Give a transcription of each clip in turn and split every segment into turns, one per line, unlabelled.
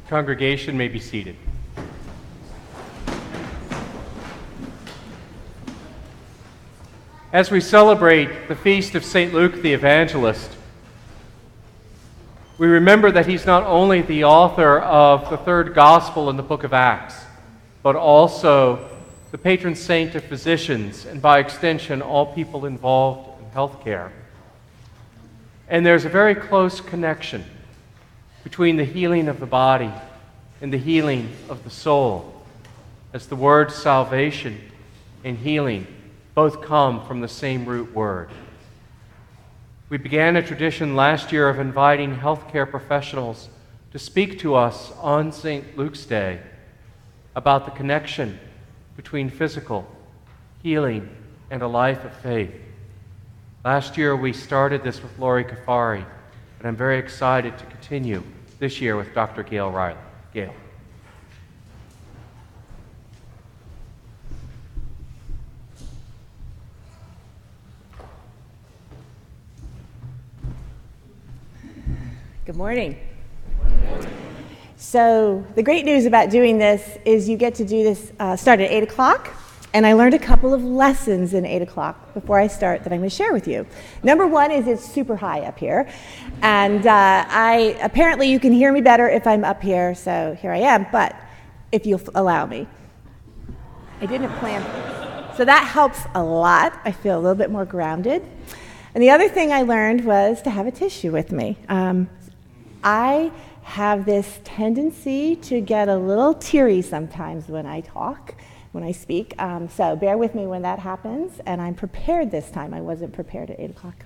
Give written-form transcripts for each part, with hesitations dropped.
Congregation may be seated. As we celebrate the feast of St. Luke the Evangelist, we remember that he's not only the author of the third gospel in the book of Acts, but also the patron saint of physicians, and by extension, all people involved in healthcare. And there's a very close connection between the healing of the body and the healing of the soul, as the words salvation and healing both come from the same root word. We began a tradition last year of inviting healthcare professionals to speak to us on St. Luke's Day about the connection between physical healing and a life of faith. Last year we started this with Lori Kafari, and I'm very excited to continue this year with Dr. Gail Reilly. Gail.
Good morning. So the great news about doing this is you get to do this start at 8 o'clock, and I learned a couple of lessons in 8 o'clock before I start that I'm going to share with you. Number one is it's super high up here, and apparently you can hear me better if I'm up here, so here I am, but if you'll allow me. I didn't plan, so that helps a lot. I feel a little bit more grounded. And the other thing I learned was to have a tissue with me. I have this tendency to get a little teary sometimes when I talk, when I speak, so bear with me when that happens, and I'm prepared this time. I wasn't prepared at 8 o'clock.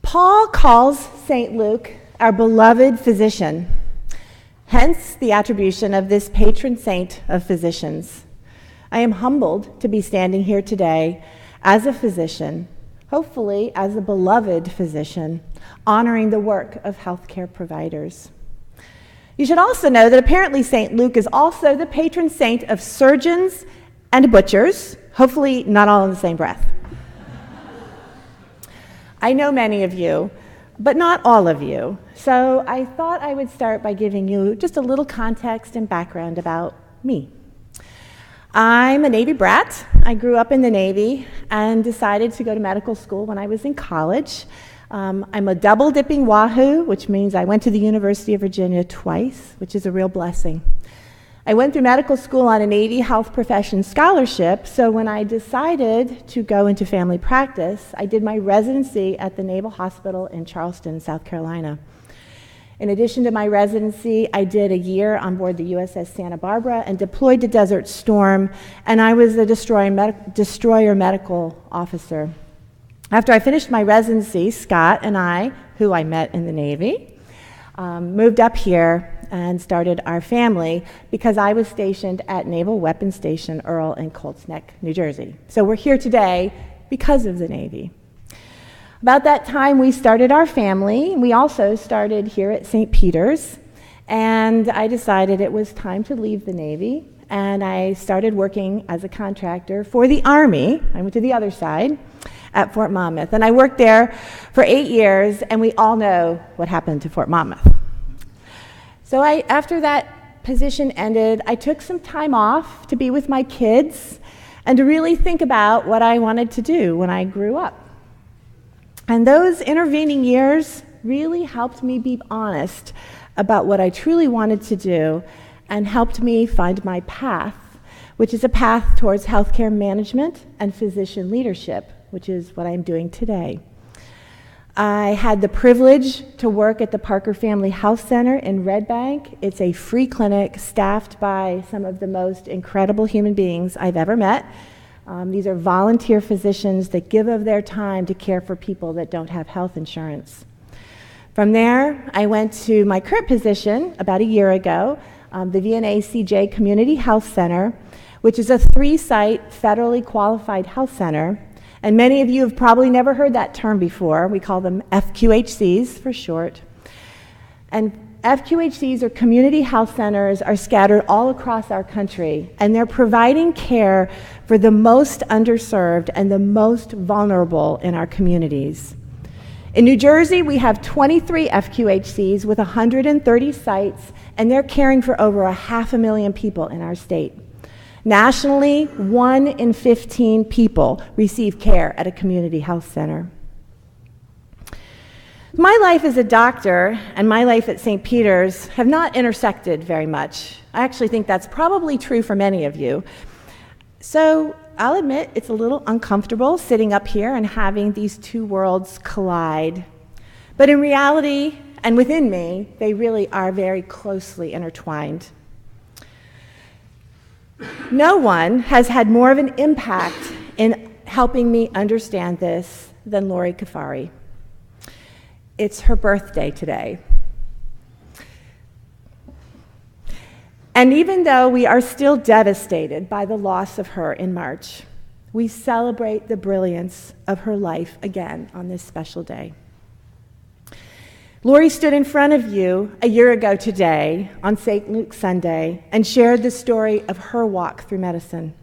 Paul calls St. Luke our beloved physician, hence the attribution of this patron saint of physicians. I am humbled to be standing here today as a physician, hopefully as a beloved physician, honoring the work of healthcare providers. You should also know that apparently St. Luke is also the patron saint of surgeons and butchers, hopefully not all in the same breath. I know many of you, but not all of you, so I thought I would start by giving you just a little context and background about me. I'm a Navy brat. I grew up in the Navy and decided to go to medical school when I was in college. I'm a double-dipping Wahoo, which means I went to the University of Virginia twice, which is a real blessing. I went through medical school on a Navy health profession scholarship, so when I decided to go into family practice, I did my residency at the Naval Hospital in Charleston, South Carolina. In addition to my residency, I did a year on board the USS Santa Barbara and deployed to Desert Storm, and I was the destroyer medical officer. After I finished my residency, Scott and I, who I met in the Navy, moved up here and started our family because I was stationed at Naval Weapons Station Earl in Colts Neck, New Jersey. So we're here today because of the Navy. About that time, we started our family. We also started here at St. Peter's, and I decided it was time to leave the Navy, and I started working as a contractor for the Army. I went to the other side at Fort Monmouth, and I worked there for 8 years, and we all know what happened to Fort Monmouth. So after that position ended, I took some time off to be with my kids and to really think about what I wanted to do when I grew up. And those intervening years really helped me be honest about what I truly wanted to do and helped me find my path, which is a path towards healthcare management and physician leadership, which is what I'm doing today. I had the privilege to work at the Parker Family Health Center in Red Bank. It's a free clinic staffed by some of the most incredible human beings I've ever met. These are volunteer physicians that give of their time to care for people that don't have health insurance. From there, I went to my current position about a year ago, the VNA CJ Community Health Center, which is a 3-site federally qualified health center. And many of you have probably never heard that term before. We call them FQHCs for short. And FQHCs, or community health centers, are scattered all across our country, and they're providing care for the most underserved and the most vulnerable in our communities. In New Jersey, we have 23 FQHCs with 130 sites, and they're caring for over 500,000 people in our state. Nationally, 1 in 15 people receive care at a community health center. My life as a doctor and my life at St. Peter's have not intersected very much. I actually think that's probably true for many of you. So I'll admit it's a little uncomfortable sitting up here and having these two worlds collide. But in reality, and within me, they really are very closely intertwined. No one has had more of an impact in helping me understand this than Lori Kafari. It's her birthday today. And even though we are still devastated by the loss of her in March, we celebrate the brilliance of her life again on this special day. Lori stood in front of you a year ago today on St. Luke's Sunday and shared the story of her walk through medicine.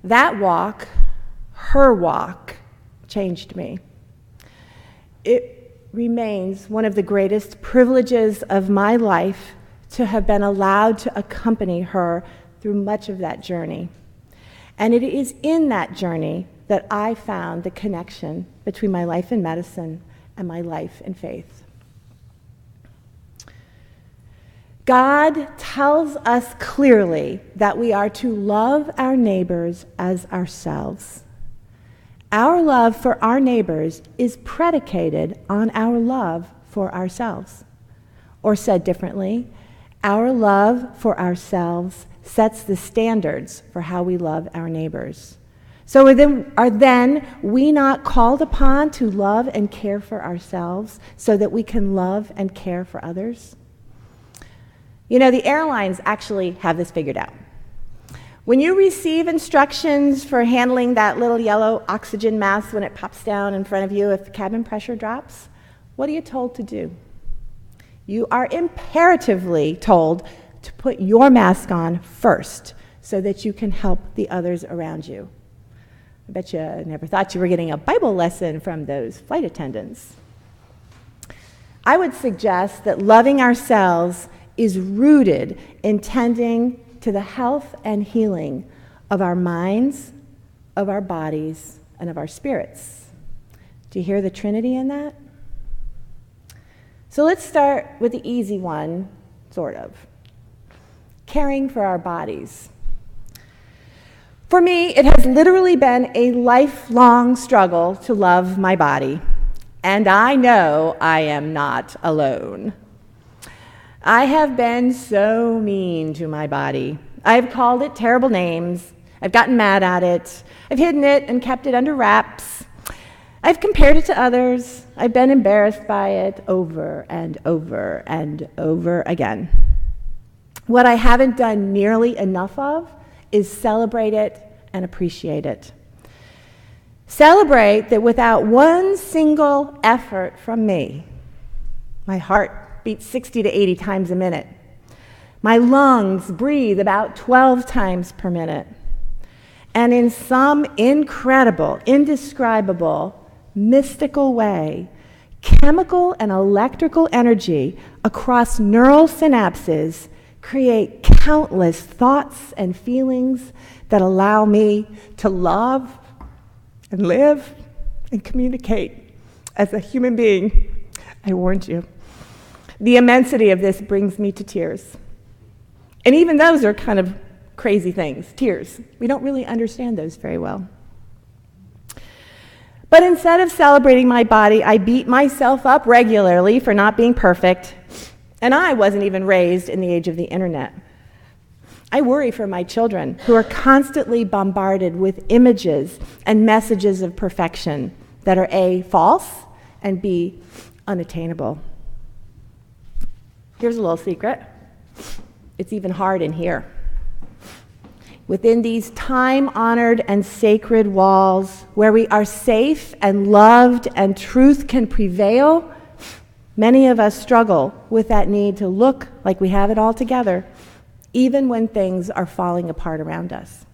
That walk, her walk, changed me. It remains one of the greatest privileges of my life to have been allowed to accompany her through much of that journey. And it is in that journey that I found the connection between my life in medicine and my life in faith. God tells us clearly that we are to love our neighbors as ourselves. Our love for our neighbors is predicated on our love for ourselves. Or said differently, our love for ourselves sets the standards for how we love our neighbors. So are then we not called upon to love and care for ourselves so that we can love and care for others? You know, the airlines actually have this figured out. When you receive instructions for handling that little yellow oxygen mask when it pops down in front of you if the cabin pressure drops, what are you told to do? You are imperatively told to put your mask on first so that you can help the others around you. I bet you never thought you were getting a Bible lesson from those flight attendants. I would suggest that loving ourselves is rooted in tending to the health and healing of our minds, of our bodies, and of our spirits. Do you hear the Trinity in that? So let's start with the easy one, sort of. Caring for our bodies. For me, it has literally been a lifelong struggle to love my body, and I know I am not alone. I have been so mean to my body. I've called it terrible names. I've gotten mad at it. I've hidden it and kept it under wraps. I've compared it to others. I've been embarrassed by it over and over and over again. What I haven't done nearly enough of is celebrate it and appreciate it. Celebrate that without one single effort from me, my heart beats 60 to 80 times a minute. My lungs breathe about 12 times per minute. And in some incredible, indescribable, mystical way, chemical and electrical energy across neural synapses create countless thoughts and feelings that allow me to love and live and communicate as a human being. I warned you. The immensity of this brings me to tears. And even those are kind of crazy things, tears. We don't really understand those very well. But instead of celebrating my body, I beat myself up regularly for not being perfect, and I wasn't even raised in the age of the internet. I worry for my children who are constantly bombarded with images and messages of perfection that are A, false, and B, unattainable. Here's a little secret. It's even hard in here. Within these time-honored and sacred walls, where we are safe and loved and truth can prevail, many of us struggle with that need to look like we have it all together, even when things are falling apart around us.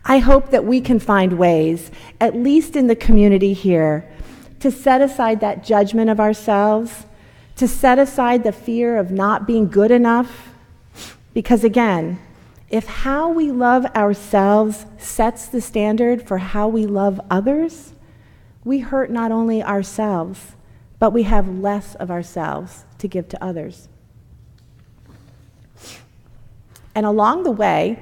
I hope that we can find ways, at least in the community here, to set aside that judgment of ourselves, to set aside the fear of not being good enough. Because again, if how we love ourselves sets the standard for how we love others, we hurt not only ourselves, but we have less of ourselves to give to others. And along the way,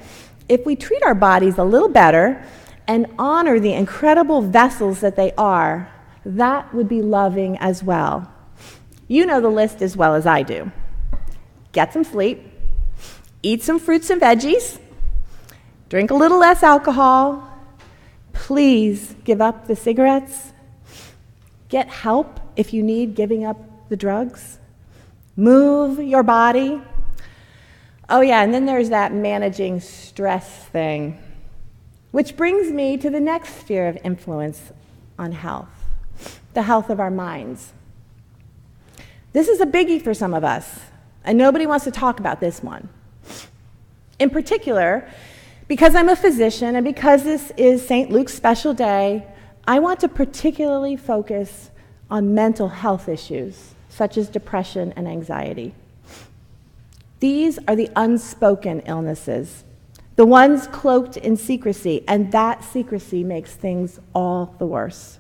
if we treat our bodies a little better and honor the incredible vessels that they are, that would be loving as well. You know the list as well as I do. Get some sleep, eat some fruits and veggies, drink a little less alcohol, please give up the cigarettes, get help if you need giving up the drugs, move your body. Oh yeah, and then there's that managing stress thing, which brings me to the next sphere of influence on health, the health of our minds. This is a biggie for some of us, and nobody wants to talk about this one. In particular, because I'm a physician and because this is St. Luke's special day, I want to particularly focus on mental health issues, such as depression and anxiety. These are the unspoken illnesses, the ones cloaked in secrecy, and that secrecy makes things all the worse.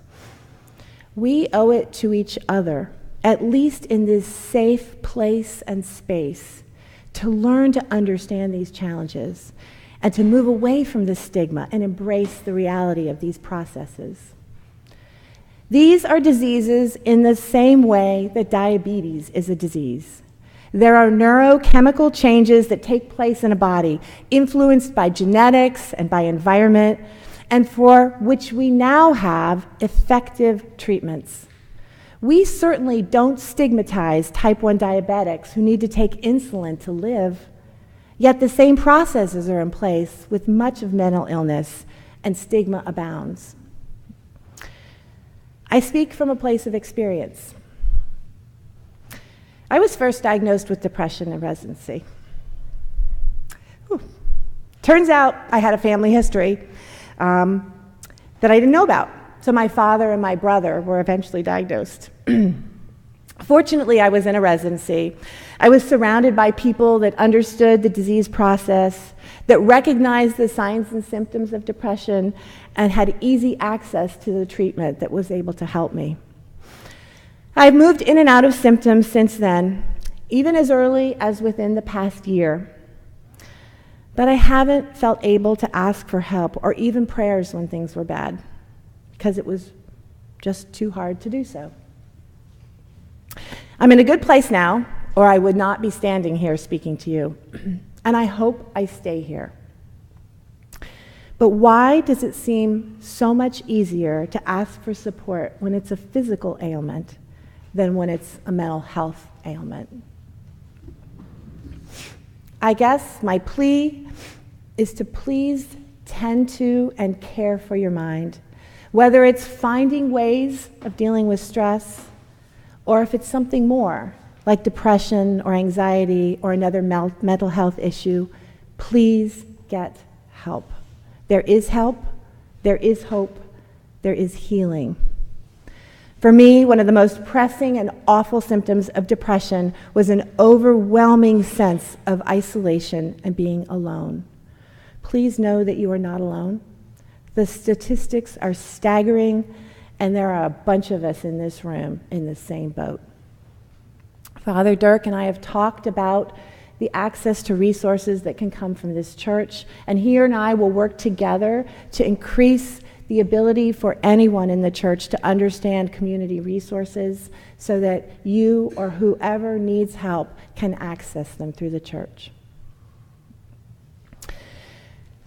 We owe it to each other, at least in this safe place and space, to learn to understand these challenges and to move away from the stigma and embrace the reality of these processes. These are diseases in the same way that diabetes is a disease. There are neurochemical changes that take place in a body, influenced by genetics and by environment, and for which we now have effective treatments. We certainly don't stigmatize type 1 diabetics who need to take insulin to live, yet the same processes are in place with much of mental illness, and stigma abounds. I speak from a place of experience. I was first diagnosed with depression in residency. Turns out I had a family history that I didn't know about. So my father and my brother were eventually diagnosed. Fortunately, I was in a residency. I was surrounded by people that understood the disease process, that recognized the signs and symptoms of depression, and had easy access to the treatment that was able to help me. I've moved in and out of symptoms since then, even as early as within the past year. But I haven't felt able to ask for help or even prayers when things were bad, because it was just too hard to do so. I'm in a good place now, or I would not be standing here speaking to you, and I hope I stay here. But why does it seem so much easier to ask for support when it's a physical ailment than when it's a mental health ailment? I guess my plea is to please tend to and care for your mind, whether it's finding ways of dealing with stress, or if it's something more, like depression or anxiety or another mental health issue. Please get help. There is help, there is hope, there is healing. For me, one of the most pressing and awful symptoms of depression was an overwhelming sense of isolation and being alone. Please know that you are not alone. The statistics are staggering, and there are a bunch of us in this room in the same boat. Father Dirk and I have talked about the access to resources that can come from this church, and he and I will work together to increase the ability for anyone in the church to understand community resources so that you or whoever needs help can access them through the church.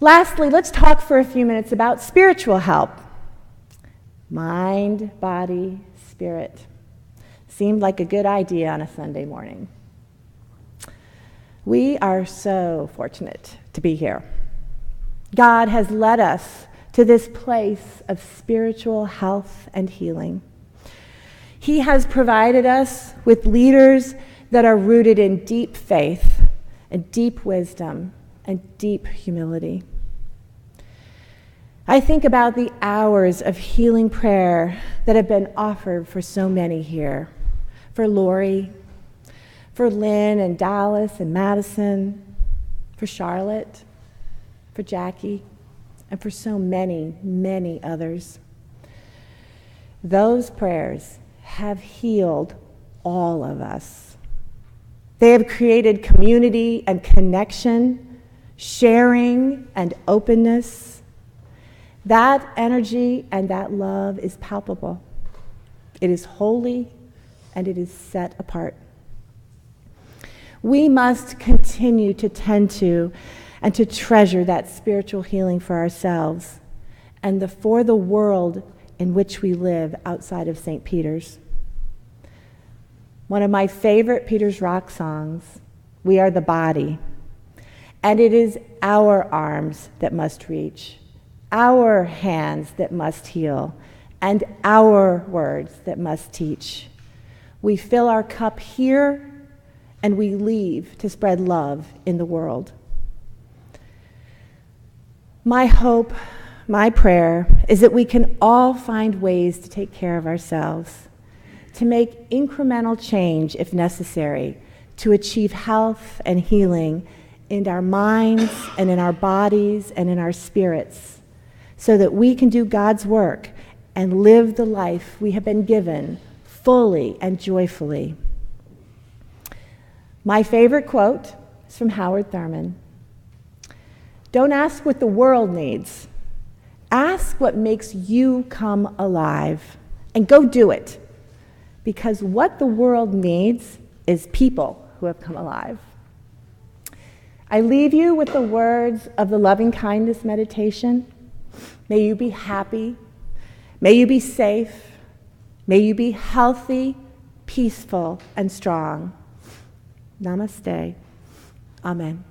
Lastly, let's talk for a few minutes about spiritual help. Mind, body, spirit. Seemed like a good idea on a Sunday morning. We are so fortunate to be here. God has led us to this place of spiritual health and healing. He has provided us with leaders that are rooted in deep faith and deep wisdom and deep humility. I think about the hours of healing prayer that have been offered for so many here, for Lori, for Lynn and Dallas and Madison, for Charlotte, for Jackie, and for so many, many others. Those prayers have healed all of us. They have created community and connection, sharing and openness. That energy and that love is palpable. It is holy and it is set apart. We must continue to tend to and to treasure that spiritual healing for ourselves and for the world in which we live outside of St. Peter's. One of my favorite Peter's Rock songs, "We Are the Body," and it is our arms that must reach, our hands that must heal, and our words that must teach. We fill our cup here, and we leave to spread love in the world. My hope, my prayer, is that we can all find ways to take care of ourselves, to make incremental change if necessary, to achieve health and healing in our minds and in our bodies and in our spirits, so that we can do God's work and live the life we have been given fully and joyfully. My favorite quote is from Howard Thurman. "Don't ask what the world needs. Ask what makes you come alive, and go do it. Because what the world needs is people who have come alive." I leave you with the words of the loving kindness meditation. May you be happy. May you be safe. May you be healthy, peaceful, and strong. Namaste. Amen.